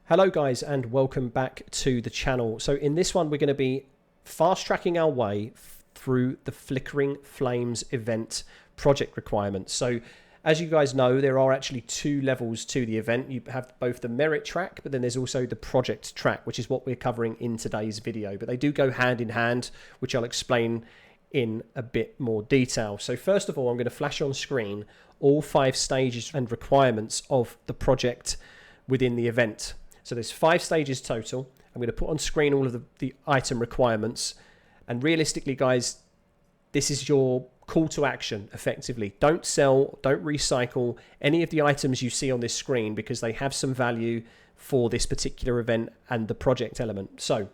Hello guys and welcome back to the channel. So in this one we're going to be fast tracking our way through the Flickering Flames Event Project requirements. So as you guys know, there are actually two levels to the event. You have both the merit track, but then there's also the project track, which is what we're covering in today's video. But they do go hand in hand, which I'll explain in a bit more detail. So first of all, I'm going to flash on screen all 5 stages and requirements of the project within the event. So there's 5 stages total. I'm going to put on screen all of the item requirements. And realistically, guys, this is your call to action, effectively. Don't sell, don't recycle any of the items you see on this screen because they have some value for this particular event and the project element. So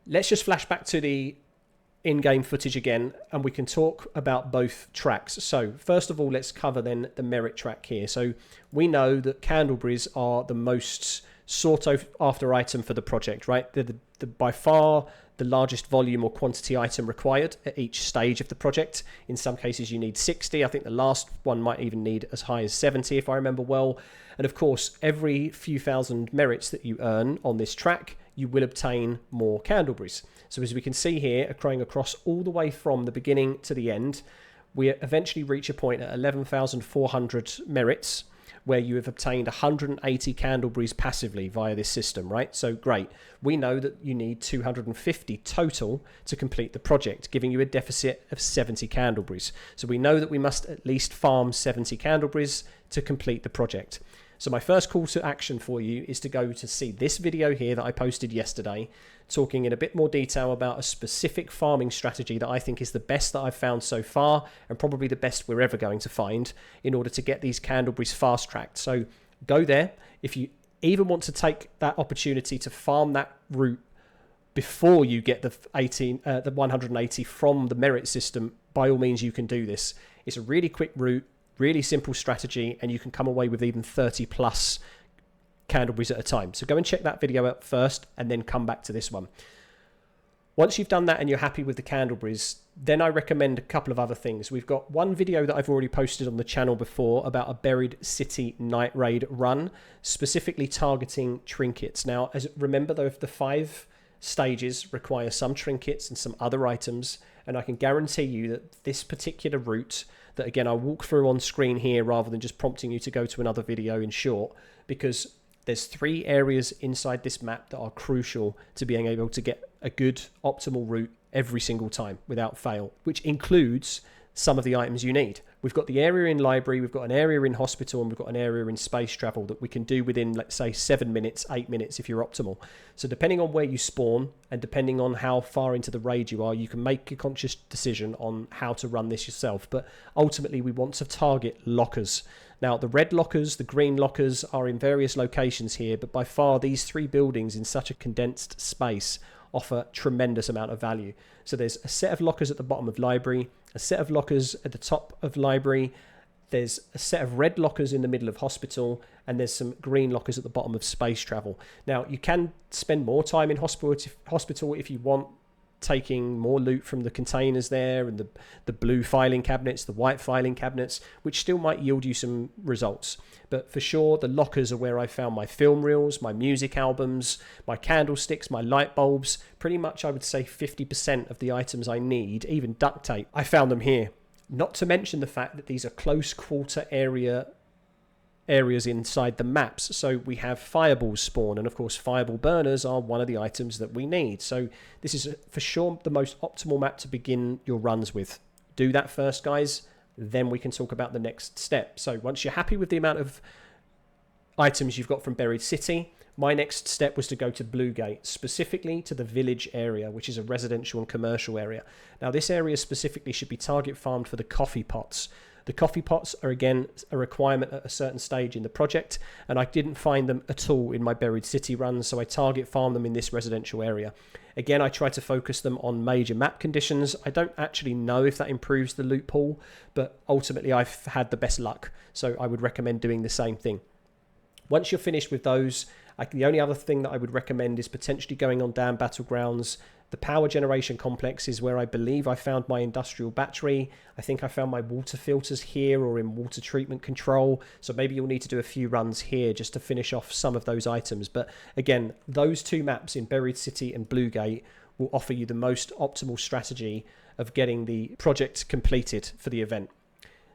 let's just flash back to the in-game footage again, and we can talk about both tracks. So first of all, let's cover then the merit track here. So we know that candleberries are the most sought after item for the project, right? They're by far the largest volume or quantity item required at each stage of the project. In some cases you need 60. I think the last one might even need as high as 70 if I remember well. And of course, every few thousand merits that you earn on this track, you will obtain more candleberries. So as we can see here, occurring across all the way from the beginning to the end, we eventually reach a point at 11,400 merits where you have obtained 180 candleberries passively via this system, right? So great. We know that you need 250 total to complete the project, giving you a deficit of 70 candleberries. So we know that we must at least farm 70 candleberries to complete the project. So my first call to action for you is to go to see this video here that I posted yesterday, talking in a bit more detail about a specific farming strategy that I think is the best that I've found so far and probably the best we're ever going to find in order to get these candleberries fast tracked. So go there. If you even want to take that opportunity to farm that route before you get the 180 from the merit system, by all means you can do this. It's a really quick route, really simple strategy, and you can come away with even 30 plus candleberries at a time. So go and check that video out first and then come back to this one. Once you've done that and you're happy with the candleberries, then I recommend a couple of other things. We've got one video that I've already posted on the channel before about a buried city night raid run, specifically targeting trinkets. Now, remember though, the 5 stages require some trinkets and some other items, and I can guarantee you that this particular route that again I'll walk through on screen here rather than just prompting you to go to another video in short, because there's 3 areas inside this map that are crucial to being able to get a good optimal route every single time without fail, which includes some of the items you need. We've got the area in library, we've got an area in hospital, and we've got an area in space travel that we can do within, let's say, 7 minutes, 8 minutes if you're optimal. So depending on where you spawn and depending on how far into the raid you are, you can make a conscious decision on how to run this yourself. But ultimately, we want to target lockers. Now, the red lockers, the green lockers are in various locations here, but by far these 3 buildings in such a condensed space offer tremendous amount of value. So there's a set of lockers at the bottom of library, a set of lockers at the top of library, there's a set of red lockers in the middle of hospital, and there's some green lockers at the bottom of space travel. Now, you can spend more time in hospital if you want, taking more loot from the containers there and the blue filing cabinets, the white filing cabinets, which still might yield you some results. But for sure, the lockers are where I found my film reels, my music albums, my candlesticks, my light bulbs. Pretty much, I would say 50% of the items I need, even duct tape, I found them here. Not to mention the fact that these are close quarter areas inside the maps. So we have fireballs spawn, and of course fireball burners are one of the items that we need. So this is for sure the most optimal map to begin your runs with. Do that first, guys, then we can talk about the next step. So once you're happy with the amount of items you've got from Buried City, my next step was to go to Blue Gate, specifically to the village area, which is a residential and commercial area. Now this area specifically should be target farmed for the coffee pots. The coffee pots are, again, a requirement at a certain stage in the project, and I didn't find them at all in my Buried City runs, so I target farm them in this residential area. Again, I try to focus them on major map conditions. I don't actually know if that improves the loot pool, but ultimately I've had the best luck, so I would recommend doing the same thing. Once you're finished with those, The only other thing that I would recommend is potentially going on Dam Battlegrounds. The power generation complex is where I believe I found my industrial battery. I think I found my water filters here or in water treatment control. So maybe you'll need to do a few runs here just to finish off some of those items. But again, those two maps in Buried City and Bluegate will offer you the most optimal strategy of getting the project completed for the event.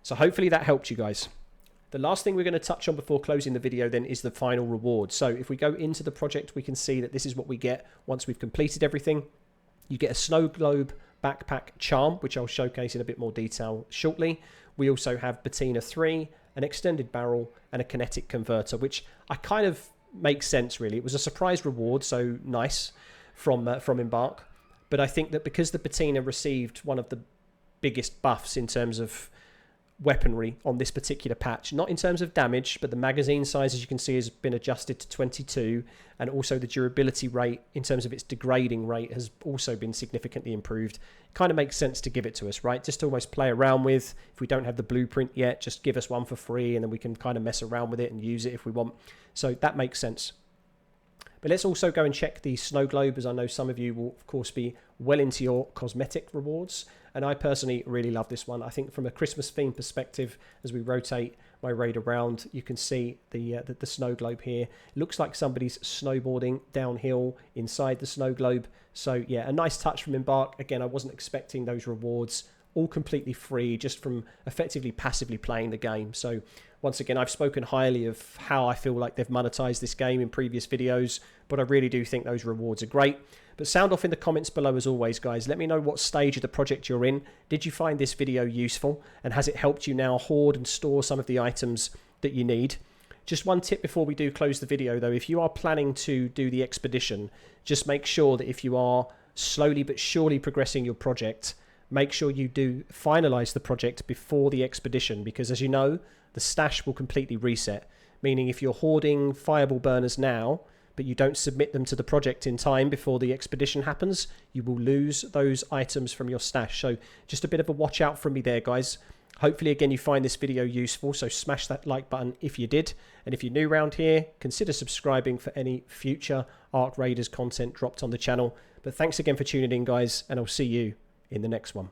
So hopefully that helped you guys. The last thing we're going to touch on before closing the video then is the final reward. So if we go into the project, we can see that this is what we get once we've completed everything. You get a snow globe backpack charm, which I'll showcase in a bit more detail shortly. We also have Patina 3, an extended barrel, and a kinetic converter, which I kind of makes sense really. It was a surprise reward, so nice from Embark. But I think that because the Patina received one of the biggest buffs in terms of weaponry on this particular patch, not in terms of damage, but the magazine size, as you can see, has been adjusted to 22, and also the durability rate in terms of its degrading rate has also been significantly improved. Kind of makes sense to give it to us, right? Just to almost play around with. If we don't have the blueprint yet, just give us one for free, and then we can kind of mess around with it and use it if we want. So that makes sense. But let's also go and check the snow globe, as I know some of you will of course be well into your cosmetic rewards, and I personally really love this one. I think from a Christmas theme perspective, as we rotate my raid around, you can see the snow globe here. It looks like somebody's snowboarding downhill inside the snow globe. So yeah, a nice touch from Embark. Again, I wasn't expecting those rewards, all completely free just from effectively passively playing the game. So once again, I've spoken highly of how I feel like they've monetized this game in previous videos, but I really do think those rewards are great. But sound off in the comments below as always, guys. Let me know what stage of the project you're in. Did you find this video useful? And has it helped you now hoard and store some of the items that you need? Just one tip before we do close the video though, if you are planning to do the expedition, just make sure that if you are slowly but surely progressing your project, make sure you do finalize the project before the expedition, because as you know, the stash will completely reset. Meaning if you're hoarding fireball burners now, but you don't submit them to the project in time before the expedition happens, you will lose those items from your stash. So just a bit of a watch out from me there, guys. Hopefully, again, you find this video useful, so smash that like button if you did. And if you're new around here, consider subscribing for any future Ark Raiders content dropped on the channel. But thanks again for tuning in, guys, and I'll see you in the next one.